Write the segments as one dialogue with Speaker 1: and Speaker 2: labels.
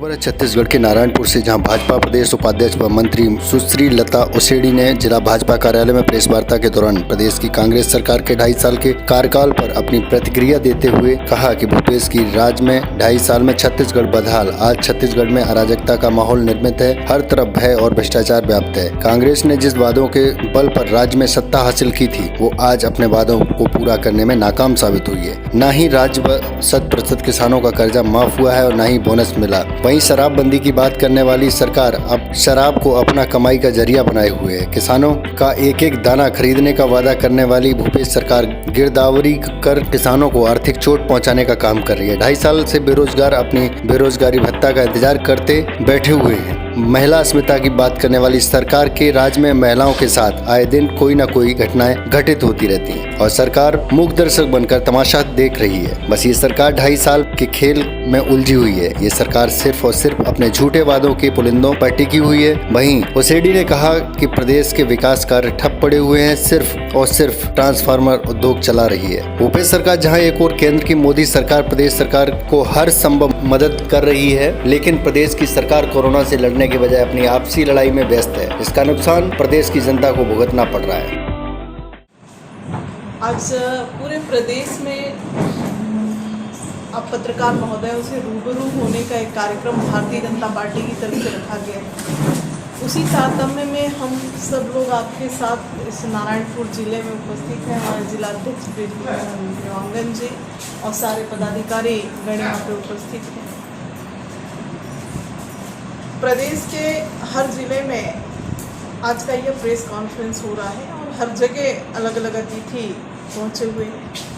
Speaker 1: खबर है छत्तीसगढ़ के नारायणपुर से, जहां भाजपा प्रदेश उपाध्यक्ष व मंत्री सुश्री लता उसेंडी ने जिला भाजपा कार्यालय में प्रेस वार्ता के दौरान प्रदेश की कांग्रेस सरकार के 2.5 साल के कार्यकाल पर अपनी प्रतिक्रिया देते हुए कहा कि भूपेश की राज में 2.5 साल में छत्तीसगढ़ बदहाल। आज छत्तीसगढ़ में अराजकता का माहौल निर्मित है, हर तरफ भय और भ्रष्टाचार व्याप्त है। कांग्रेस ने जिस वादों के बल पर राज्य में सत्ता हासिल की थी, वो आज अपने वादों को पूरा करने में नाकाम साबित हुई है। न ही राज्य व 100% किसानों का कर्जा माफ हुआ है और न ही बोनस मिला। वहीं शराबबंदी की बात करने वाली सरकार अब शराब को अपना कमाई का जरिया बनाए हुए है। किसानों का एक एक दाना खरीदने का वादा करने वाली भूपेश सरकार गिरदावरी कर किसानों को आर्थिक चोट पहुंचाने का काम कर रही है। 2.5 साल से बेरोजगार अपनी बेरोजगारी भत्ता का इंतजार करते बैठे हुए हैं। महिला अस्मिता की बात करने वाली सरकार के राज में महिलाओं के साथ आए दिन कोई न कोई घटनाएं घटित होती रहती हैं और सरकार मूक दर्शक बनकर तमाशा देख रही है। बस ये सरकार 2.5 साल के खेल में उलझी हुई है। ये सरकार सिर्फ और सिर्फ अपने झूठे वादों के पुलिंदों पर टिकी हुई है। वहीं उसेंडी ने कहा कि प्रदेश के विकास कार्य ठप पड़े हुए हैं, सिर्फ और सिर्फ ट्रांसफार्मर उद्योग चला रही है। भूपेश सरकार जहां एक और केंद्र की मोदी सरकार प्रदेश सरकार को हर संभव मदद कर रही है, लेकिन प्रदेश की सरकार कोरोना से लड़ने के बजाय अपनी आपसी लड़ाई में व्यस्त है। इसका नुकसान प्रदेश की जनता को भुगतना पड़ रहा है।
Speaker 2: आज पूरे प्रदेश में अब पत्रकार महोदयों से रूबरू होने का एक कार्यक्रम भारतीय जनता पार्टी की तरफ से रखा गया है। उसी तारतम्य में हम सब लोग आपके साथ इस नारायणपुर जिले में उपस्थित हैं। हमारे जिलाध्यक्ष देवांगन जी और सारे पदाधिकारी गण यहाँ पे उपस्थित हैं। प्रदेश के हर जिले में आज का यह प्रेस कॉन्फ्रेंस हो रहा है और हर जगह अलग अलग अतिथि पहुँचे हुए हैं।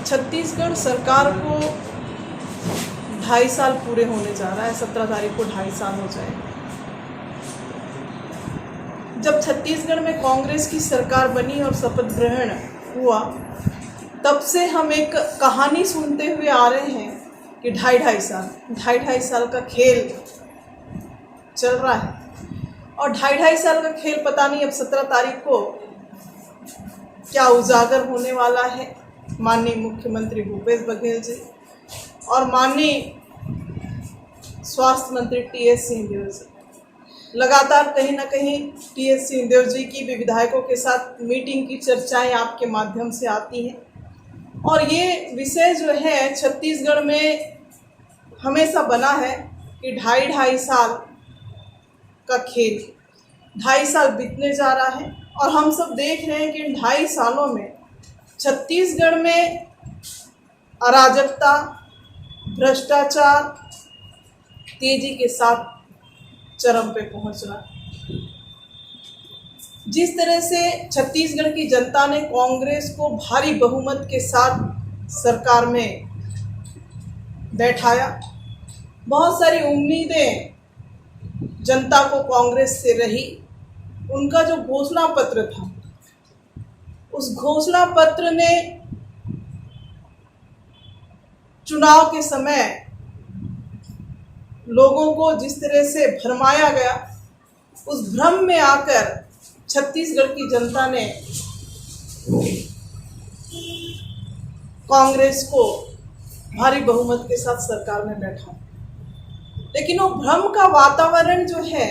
Speaker 2: छत्तीसगढ़ सरकार को 2.5 साल पूरे होने जा रहा है। 17 तारीख को 2.5 साल हो जाएगा। जब छत्तीसगढ़ में कांग्रेस की सरकार बनी और शपथ ग्रहण हुआ, तब से हम एक कहानी सुनते हुए आ रहे हैं कि 2.5 साल का खेल चल रहा है और 2.5 साल का खेल पता नहीं अब 17 तारीख को क्या उजागर होने वाला है। माननीय मुख्यमंत्री भूपेश बघेल जी और माननीय स्वास्थ्य मंत्री टी.एस. सिंहदेव जी लगातार कहीं ना कहीं टी.एस. सिंहदेव जी की भी विधायकों के साथ मीटिंग की चर्चाएं आपके माध्यम से आती हैं और ये विषय जो है छत्तीसगढ़ में हमेशा बना है कि 2.5 साल का खेल, 2.5 साल बीतने जा रहा है और हम सब देख रहे हैं कि इन 2.5 सालों में छत्तीसगढ़ में अराजकता, भ्रष्टाचार तेजी के साथ चरम पे पहुंच रहा है। जिस तरह से छत्तीसगढ़ की जनता ने कांग्रेस को भारी बहुमत के साथ सरकार में बैठाया, बहुत सारी उम्मीदें जनता को कांग्रेस से रही। उनका जो घोषणा पत्र था, उस घोषणा पत्र ने चुनाव के समय लोगों को जिस तरह से भरमाया गया, उस भ्रम में आकर छत्तीसगढ़ की जनता ने कांग्रेस को भारी बहुमत के साथ सरकार में बैठा। लेकिन वो भ्रम का वातावरण जो है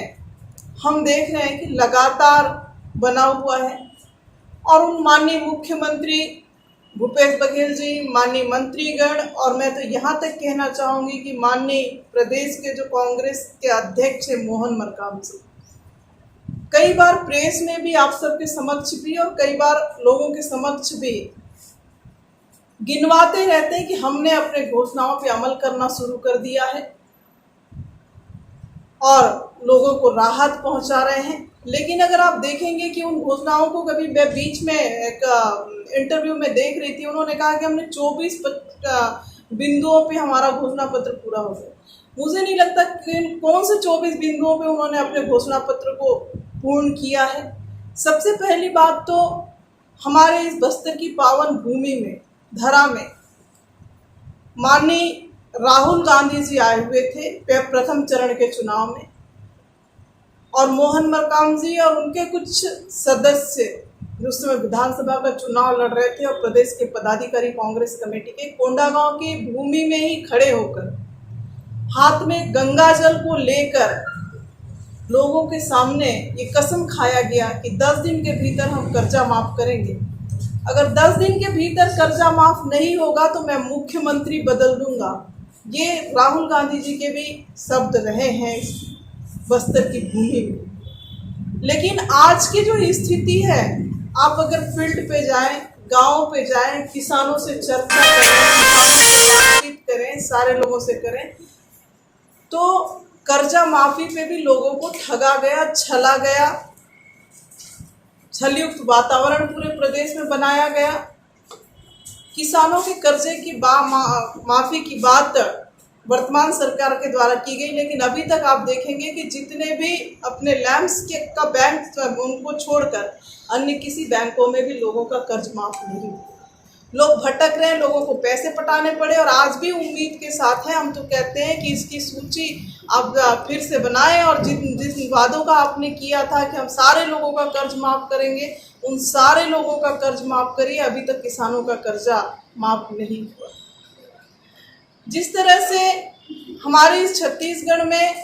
Speaker 2: हम देख रहे हैं कि लगातार बना हुआ है और उन माननीय मुख्यमंत्री भूपेश बघेल जी, माननीय मंत्रीगण और मैं तो यहाँ तक कहना चाहूँगी कि माननीय प्रदेश के जो कांग्रेस के अध्यक्ष हैं मोहन मरकाम जी, कई बार प्रेस में भी आप सबके समक्ष भी और कई बार लोगों के समक्ष भी गिनवाते रहते हैं कि हमने अपने घोषणाओं पे अमल करना शुरू कर दिया है और लोगों को राहत पहुंचा रहे हैं। लेकिन अगर आप देखेंगे कि उन घोषणाओं को, कभी मैं बीच में एक इंटरव्यू में देख रही थी, उन्होंने कहा कि हमने 24 बिंदुओं पे हमारा घोषणा पत्र पूरा हो गया। मुझे नहीं लगता कि कौन से 24 बिंदुओं पे उन्होंने अपने घोषणा पत्र को पूर्ण किया है। सबसे पहली बात तो हमारे इस बस्तर की पावन भूमि में, धरा में माननीय राहुल गांधी जी आए हुए थे प्रथम चरण के चुनाव में और मोहन मरकाम जी और उनके कुछ सदस्य उस समय विधानसभा का चुनाव लड़ रहे थे और प्रदेश के पदाधिकारी कांग्रेस कमेटी के कोंडागांव की भूमि में ही खड़े होकर हाथ में गंगा जल को लेकर लोगों के सामने ये कसम खाया गया कि 10 दिन के भीतर हम कर्जा माफ करेंगे। अगर 10 दिन के भीतर कर्जा माफ नहीं होगा तो मैं मुख्यमंत्री बदल दूंगा। ये राहुल गांधी जी के भी शब्द रहे हैं बस्तर की भूमि में। लेकिन आज की जो स्थिति है, आप अगर फील्ड पे जाएं, गांव पे जाएं, किसानों से चर्चा करें, बातचीत करें, सारे लोगों से करें, तो कर्जा माफी पे भी लोगों को ठगा गया, छला गया, छलयुक्त वातावरण पूरे प्रदेश में बनाया गया। किसानों के कर्जे की माफी की बात वर्तमान सरकार के द्वारा की गई, लेकिन अभी तक आप देखेंगे कि जितने भी अपने लैंड्स के का बैंक उनको छोड़कर अन्य किसी बैंकों में भी लोगों का कर्ज माफ नहीं हुआ। लोग भटक रहे हैं, लोगों को पैसे पटाने पड़े, और आज भी उम्मीद के साथ हैं। हम तो कहते हैं कि इसकी सूची आप फिर से बनाएं और जिस वादों का आपने किया था कि हम सारे लोगों का कर्ज माफ करेंगे, उन सारे लोगों का कर्ज माफ करिए। अभी तक किसानों का कर्जा माफ नहीं हुआ। जिस तरह से हमारे इस छत्तीसगढ़ में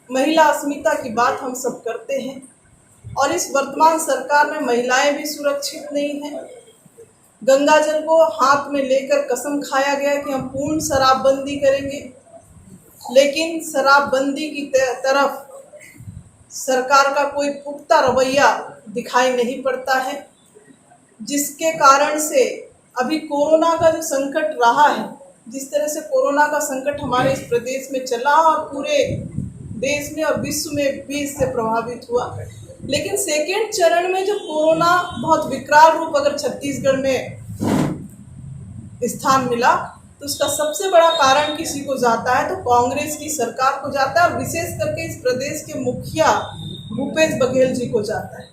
Speaker 2: महिला अस्मिता की बात हम सब करते हैं, और इस वर्तमान सरकार में महिलाएं भी सुरक्षित नहीं हैं। गंगा जल को हाथ में लेकर कसम खाया गया कि हम पूर्ण शराबबंदी करेंगे, लेकिन शराबबंदी की तरफ सरकार का कोई पुख्ता रवैया दिखाई नहीं पड़ता है, जिसके कारण से अभी कोरोना का जो संकट रहा है, जिस तरह से कोरोना का संकट हमारे इस प्रदेश में चला और पूरे देश में और विश्व में भी इससे प्रभावित हुआ, लेकिन सेकेंड चरण में जब कोरोना बहुत विकराल रूप अगर छत्तीसगढ़ में स्थान मिला, तो उसका सबसे बड़ा कारण किसी को जाता है तो कांग्रेस की सरकार को जाता है, और विशेष करके इस प्रदेश के मुखिया भूपेश बघेल जी को जाता है।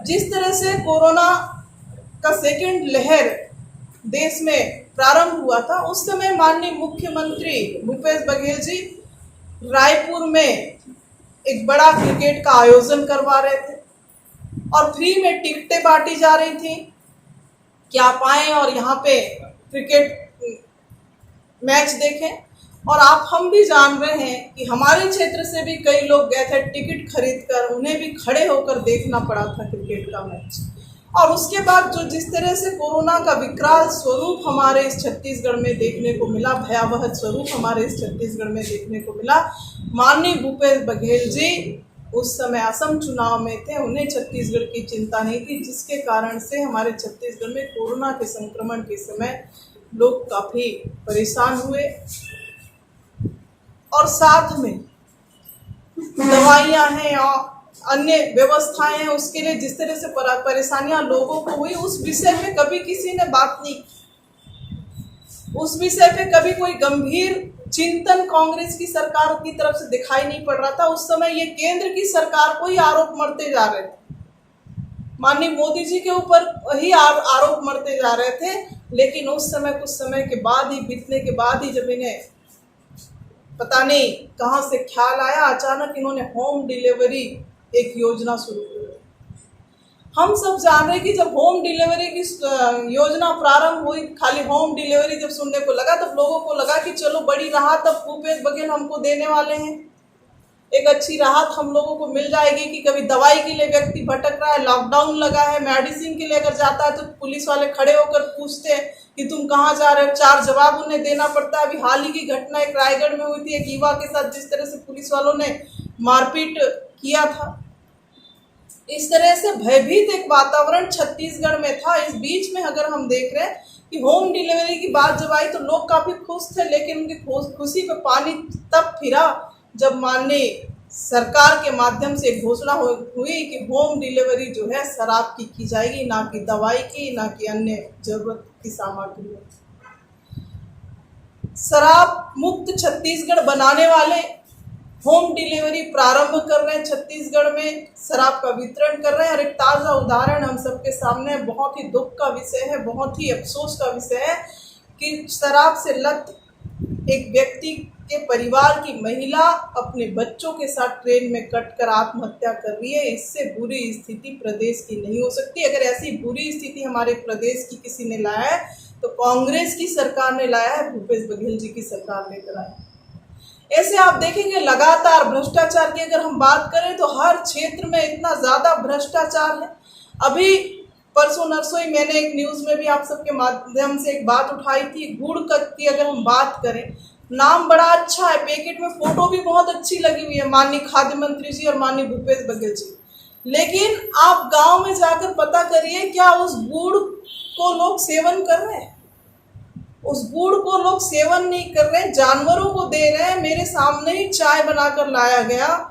Speaker 2: जिस तरह से कोरोना का सेकेंड लहर देश में प्रारंभ हुआ था, उस समय माननीय मुख्यमंत्री भूपेश बघेल जी रायपुर में एक बड़ा क्रिकेट का आयोजन करवा रहे थे और फ्री में टिकटें बांटी जा रही थी कि आप आएँ और यहाँ पे क्रिकेट मैच देखें। और हम भी जान रहे हैं कि हमारे क्षेत्र से भी कई लोग गए थे टिकट खरीद कर, उन्हें भी खड़े होकर देखना पड़ा था क्रिकेट का मैच। और उसके बाद जो जिस तरह से कोरोना का विकराल स्वरूप हमारे इस छत्तीसगढ़ में देखने को मिला, भयावह स्वरूप हमारे इस छत्तीसगढ़ में देखने को मिला, माननीय भूपेश बघेल जी उस समय असम चुनाव में थे, उन्हें छत्तीसगढ़ की चिंता नहीं थी, जिसके कारण से हमारे छत्तीसगढ़ में कोरोना के संक्रमण के समय लोग काफ़ी परेशान हुए। और साथ में दवाइयाँ हैं और अन्य व्यवस्थाएं हैं, उसके लिए जिस तरह से परेशानियां लोगों को हुई, उस विषय पे कभी किसी ने बात नहीं की। उस विषय पे कभी कोई गंभीर चिंतन कांग्रेस की सरकार की तरफ से दिखाई नहीं पड़ रहा था। उस समय ये केंद्र की सरकार को ही आरोप मरते जा रहे थे, माननीय मोदी जी के ऊपर ही आरोप मरते जा रहे थे। लेकिन उस समय कुछ समय के बाद ही, बीतने के बाद ही, जब इन्हें पता नहीं कहाँ से ख्याल आया, अचानक इन्होंने होम डिलीवरी एक योजना शुरू की। हम सब जान रहे हैं कि जब होम डिलीवरी की योजना प्रारंभ हुई, खाली होम डिलीवरी जब सुनने को लगा, तब लोगों को लगा कि चलो बड़ी राहत अब भूपेश बघेल हमको देने वाले हैं, एक अच्छी राहत हम लोगों को मिल जाएगी कि कभी दवाई के लिए व्यक्ति भटक रहा है, लॉकडाउन लगा है, मेडिसिन के लिए अगर जाता है तो पुलिस वाले खड़े होकर पूछते हैं कि तुम कहाँ जा रहे हो, 4 जवाब उन्हें देना पड़ता है। अभी हाल ही की घटना एक रायगढ़ में हुई थी, एक युवा के साथ जिस तरह से पुलिस वालों ने मारपीट किया था। इस तरह से भयभीत एक वातावरण छत्तीसगढ़ में था। इस बीच में अगर हम देख रहे हैं कि होम डिलीवरी की बात जब आई तो लोग काफ़ी खुश थे, लेकिन उनकी खुशी पे पानी तब फिरा जब माननीय सरकार के माध्यम से घोषणा हुई कि होम डिलीवरी जो है शराब की जाएगी, ना कि दवाई की, ना कि अन्य जरूरत की सामग्री। शराब मुक्त छत्तीसगढ़ बनाने वाले होम डिलीवरी प्रारंभ कर रहे हैं, छत्तीसगढ़ में शराब का वितरण कर रहे हैं। और एक ताज़ा उदाहरण हम सबके सामने, बहुत ही दुख का विषय है, बहुत ही अफसोस का विषय है कि शराब से लत एक व्यक्ति के परिवार की महिला अपने बच्चों के साथ ट्रेन में कटकर आत्महत्या कर रही है। इससे बुरी स्थिति प्रदेश की नहीं हो सकती। अगर ऐसी बुरी स्थिति हमारे प्रदेश की किसी ने लाया है तो कांग्रेस की सरकार ने लाया है, भूपेश बघेल जी की सरकार लेकर आए। ऐसे आप देखेंगे लगातार भ्रष्टाचार की अगर हम बात करें तो हर क्षेत्र में इतना ज़्यादा भ्रष्टाचार है। अभी परसों नरसों ही मैंने एक न्यूज़ में भी आप सबके माध्यम से एक बात उठाई थी, गुड़ की अगर हम बात करें, नाम बड़ा अच्छा है, पैकेट में फोटो भी बहुत अच्छी लगी हुई है माननीय खाद्य मंत्री जी और माननीय भूपेश बघेल जी, लेकिन आप गांव में जाकर पता करिए क्या उस गुड़ को लोग सेवन कर रहे हैं? उस गुड़ को लोग सेवन नहीं कर रहे, जानवरों को दे रहे हैं। मेरे सामने ही चाय बनाकर लाया गया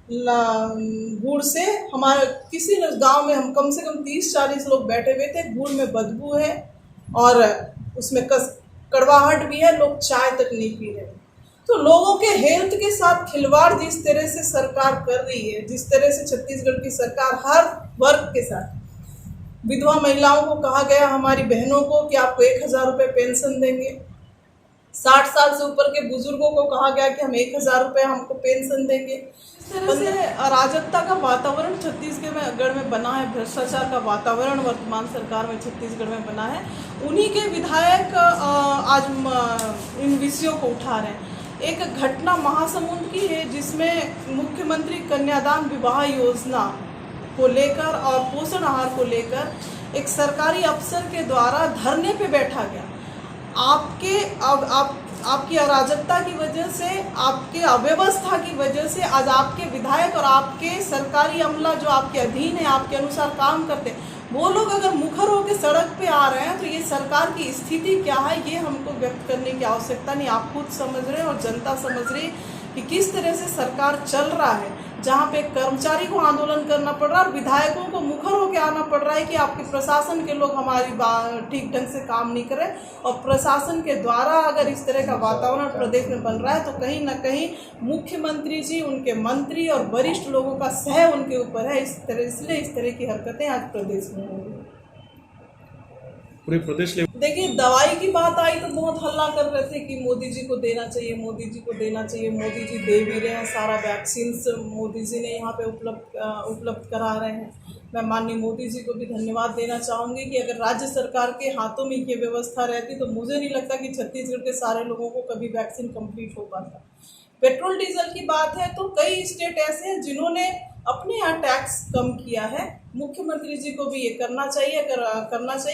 Speaker 2: गुड़ से, हमारे किसी गांव में हम कम से कम 30-40 लोग बैठे हुए थे, गुड़ में बदबू है और उसमें कड़वाहट भी है, लोग चाय तक नहीं पी रहे। तो लोगों के हेल्थ के साथ खिलवाड़ जिस तरह से सरकार कर रही है, जिस तरह से छत्तीसगढ़ की सरकार हर वर्ग के साथ, विधवा महिलाओं को कहा गया, हमारी बहनों को कि आपको 1000 रुपये पेंशन देंगे, 60 साल से ऊपर के बुजुर्गों को कहा गया कि हम 1000 रुपये हमको पेंशन देंगे। इस तरह से अराजकता का वातावरण छत्तीसगढ़ में बना है, भ्रष्टाचार का वातावरण वर्तमान सरकार में छत्तीसगढ़ में बना है। उन्हीं के विधायक आज इन विषयों को उठा रहे हैं। एक घटना महासमुंद की है जिसमें मुख्यमंत्री कन्यादान विवाह योजना को लेकर और पोषण आहार को लेकर एक सरकारी अफसर के द्वारा धरने पे बैठा गया। आपकी अराजकता की वजह से, आपके अव्यवस्था की वजह से आज आपके विधायक और आपके सरकारी अमला जो आपके अधीन है, आपके अनुसार काम करते हैं, वो लोग अगर मुखर होकर सड़क पे आ रहे हैं तो ये सरकार की स्थिति क्या है, ये हमको व्यक्त करने की आवश्यकता नहीं। आप खुद समझ रहे हैं और जनता समझ रही है कि किस तरह से सरकार चल रहा है, जहाँ पे कर्मचारी को आंदोलन करना पड़ रहा है और विधायकों को मुखर होकर आना पड़ रहा है कि आपके प्रशासन के लोग हमारी ठीक ढंग से काम नहीं कर रहे। और प्रशासन के द्वारा अगर इस तरह का वातावरण प्रदेश में बन रहा है तो कहीं ना कहीं मुख्यमंत्री जी, उनके मंत्री और वरिष्ठ लोगों का सह उनके ऊपर है। इसलिए इस तरह की हरकतें आज प्रदेश में हो रही है।
Speaker 3: पूरे प्रदेश में
Speaker 2: देखिए, दवाई की बात आई तो बहुत हल्ला कर रहे थे कि मोदी जी को देना चाहिए, मोदी जी को देना चाहिए। मोदी जी दे भी रहे हैं, सारा वैक्सीन मोदी जी ने यहाँ पे उपलब्ध करा रहे हैं। मैं माननीय मोदी जी को भी धन्यवाद देना चाहूँगी कि अगर राज्य सरकार के हाथों में ये व्यवस्था रहती तो मुझे नहीं लगता कि छत्तीसगढ़ के सारे लोगों को कभी वैक्सीन कंप्लीट हो पाता। पेट्रोल डीजल की बात है तो कई स्टेट ऐसे हैं जिन्होंने अपने यहाँ टैक्स कम किया है। मुख्यमंत्री जी को भी ये करना चाहिए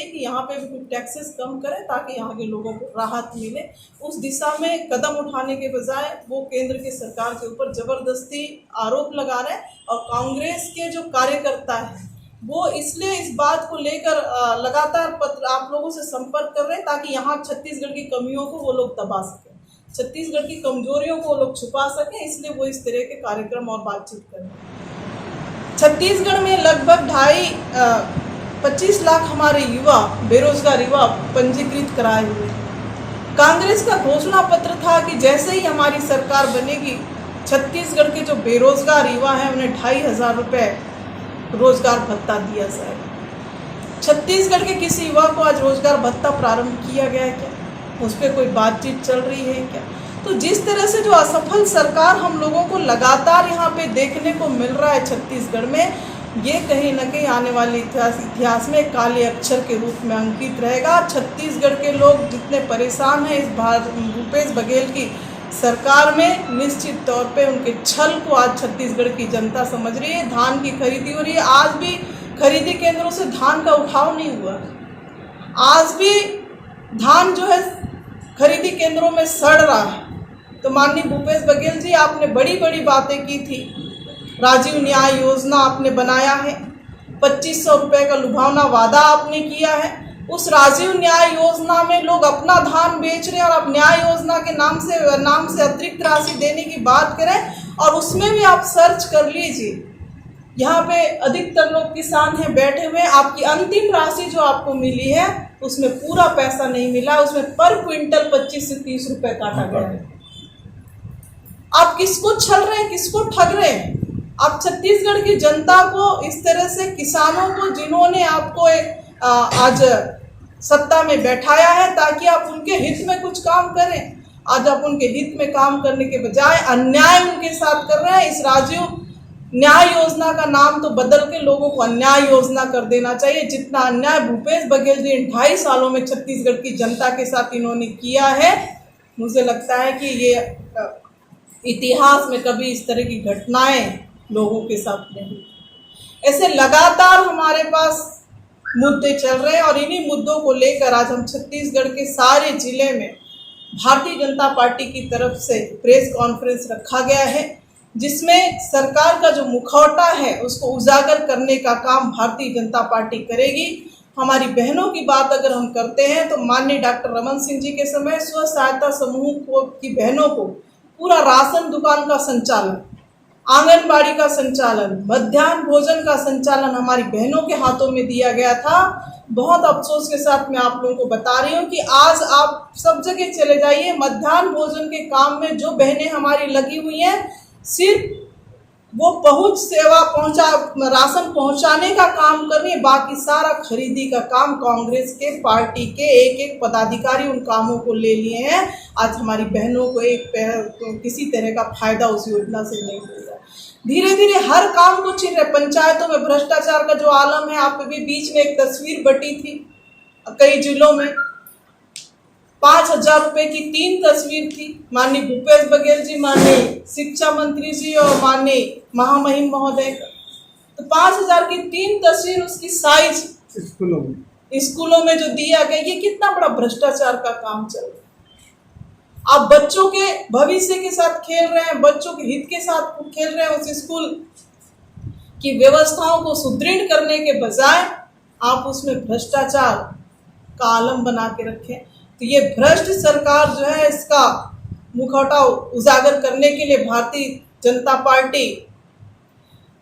Speaker 2: कि यहाँ पे भी कुछ टैक्सेस कम करें ताकि यहाँ के लोगों को राहत मिले। उस दिशा में कदम उठाने के बजाय वो केंद्र की सरकार के ऊपर जबरदस्ती आरोप लगा रहे हैं। और कांग्रेस के जो कार्यकर्ता हैं वो इसलिए इस बात को लेकर लगातार पत्र आप लोगों से संपर्क कर रहे हैं ताकि यहाँ छत्तीसगढ़ की कमियों को वो लोग दबा सकें, छत्तीसगढ़ की कमजोरियों को वो लोग छुपा सकें, इसलिए वो इस तरह के कार्यक्रम और बातचीत करें। छत्तीसगढ़ में लगभग 25 लाख हमारे युवा, बेरोजगार युवा पंजीकृत कराए हुए हैं। कांग्रेस का घोषणा पत्र था कि जैसे ही हमारी सरकार बनेगी छत्तीसगढ़ के जो बेरोजगार युवा हैं उन्हें 2500 रुपये रोजगार भत्ता दिया जाएगा। छत्तीसगढ़ के किसी युवा को आज रोजगार भत्ता प्रारंभ किया गया है क्या? उस पर कोई बातचीत चल रही है क्या? तो जिस तरह से जो असफल सरकार हम लोगों को लगातार यहाँ पे देखने को मिल रहा है छत्तीसगढ़ में, ये कहीं ना कहीं आने वाले इतिहास में काले अक्षर के रूप में अंकित रहेगा। छत्तीसगढ़ के लोग जितने परेशान हैं इस भूपेश बघेल की सरकार में, निश्चित तौर पे उनके छल को आज छत्तीसगढ़ की जनता समझ रही है। धान की खरीदी हो रही है, आज भी खरीदी केंद्रों से धान का उठाव नहीं हुआ। आज भी धान जो है खरीदी केंद्रों में सड़ रहा है। तो माननीय भूपेश बघेल जी, आपने बड़ी बड़ी बातें की थी, राजीव न्याय योजना आपने बनाया है, 2500 रुपये का लुभावना वादा आपने किया है। उस राजीव न्याय योजना में लोग अपना धान बेच रहे हैं और आप न्याय योजना के नाम से अतिरिक्त राशि देने की बात करें और उसमें भी आप सर्च कर लीजिए, यहाँ पे अधिकतर लोग किसान हैं बैठे हुए। आपकी अंतिम राशि जो आपको मिली है उसमें पूरा पैसा नहीं मिला, उसमें पर क्विंटल 25 से 30 रुपये काटा गया है। आप किसको छल रहे हैं, किसको ठग रहे हैं? आप छत्तीसगढ़ की जनता को इस तरह से, किसानों को जिन्होंने आपको आज सत्ता में बैठाया है ताकि आप उनके हित में कुछ काम करें, आज आप उनके हित में काम करने के बजाय अन्याय उनके साथ कर रहे हैं। इस राजीव न्याय योजना का नाम तो बदल के लोगों को अन्याय योजना कर देना चाहिए। जितना अन्याय भूपेश बघेल जी 2.5 सालों में छत्तीसगढ़ की जनता के साथ इन्होंने किया है, मुझे लगता है कि ये इतिहास में कभी इस तरह की घटनाएं लोगों के साथ नहीं हुई। ऐसे लगातार हमारे पास मुद्दे चल रहे हैं और इन्हीं मुद्दों को लेकर आज हम छत्तीसगढ़ के सारे जिले में भारतीय जनता पार्टी की तरफ से प्रेस कॉन्फ्रेंस रखा गया है, जिसमें सरकार का जो मुखौटा है उसको उजागर करने का काम भारतीय जनता पार्टी करेगी। हमारी बहनों की बात अगर हम करते हैं तो माननीय डॉक्टर रमन सिंह जी के समय स्व सहायता समूह की बहनों को पूरा राशन दुकान का संचालन, आंगनबाड़ी का संचालन, मध्याह्न भोजन का संचालन हमारी बहनों के हाथों में दिया गया था। बहुत अफसोस के साथ मैं आप लोगों को बता रही हूँ कि आज आप सब जगह चले जाइए, मध्याह्न भोजन के काम में जो बहनें हमारी लगी हुई हैं, सिर्फ वो पहुंच सेवा राशन पहुंचाने का काम कर रही है, बाकी सारा खरीदी का काम कांग्रेस के पार्टी के एक एक पदाधिकारी उन कामों को ले लिए हैं। आज हमारी बहनों को किसी तरह का फायदा उस योजना से नहीं मिल रहा। धीरे धीरे हर काम को छीन रहे। पंचायतों में भ्रष्टाचार का जो आलम है, आप भी बीच में एक तस्वीर बटी थी कई जिलों में, 5,000 रुपए की 3 तस्वीर थी। माननीय भूपेश बघेल जी, माननीय शिक्षा मंत्री जी और माननीय महामहिम महोदय का, तो 5,000 की 3 तस्वीर, उसकी साइज स्कूलों में जो दिया गया, ये कितना बड़ा भ्रष्टाचार का काम चल रहा है। आप बच्चों के भविष्य के साथ खेल रहे हैं, बच्चों के हित के साथ खेल रहे हैं। उस स्कूल की व्यवस्थाओं को सुदृढ़ करने के बजाय आप उसमें भ्रष्टाचार का आलम बना के रखें। तो ये भ्रष्ट सरकार जो है, इसका मुखौटा उजागर करने के लिए भारतीय जनता पार्टी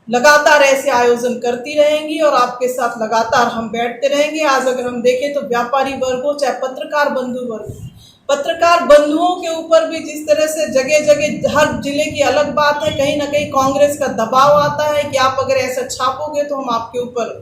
Speaker 2: लगातार ऐसे आयोजन करती रहेंगी और आपके साथ लगातार हम बैठते रहेंगे। आज अगर हम देखें तो व्यापारी वर्ग हो चाहे पत्रकार बंधु वर्ग, पत्रकार बंधुओं के ऊपर भी जिस तरह से जगह जगह हर जिले की अलग बात है, कहीं ना कहीं कांग्रेस का दबाव आता है कि आप अगर ऐसा छापोगे तो हम आपके ऊपर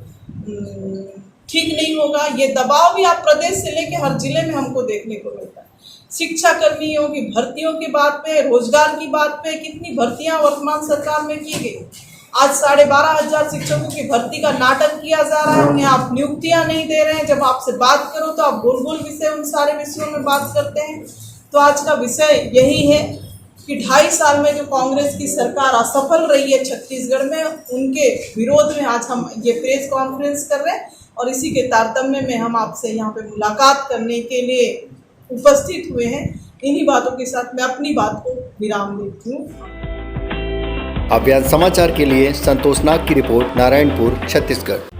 Speaker 2: ठीक नहीं होगा। ये दबाव भी आप प्रदेश से लेके हर जिले में हमको देखने को मिलता है। शिक्षा कर्मियों की भर्तियों की बात पे, रोजगार की बात पे, कितनी भर्तियां वर्तमान सरकार में की गई। आज 12,500 शिक्षकों की भर्ती का नाटक किया जा रहा है, उन्हें आप नियुक्तियां नहीं दे रहे हैं। जब आपसे बात करो तो आप गोल विषय उन सारे विषयों में बात करते हैं। तो आज का विषय यही है कि 2.5 साल में जो कांग्रेस की सरकार असफल रही है छत्तीसगढ़ में, उनके विरोध में आज हम ये प्रेस कॉन्फ्रेंस कर रहे हैं और इसी के तारतम्य में हम आपसे यहाँ पे मुलाकात करने के लिए उपस्थित हुए हैं। इन्हीं बातों के साथ मैं अपनी बात को विराम देती हूँ।
Speaker 1: अभियान समाचार के लिए संतोष नाग की रिपोर्ट, नारायणपुर, छत्तीसगढ़।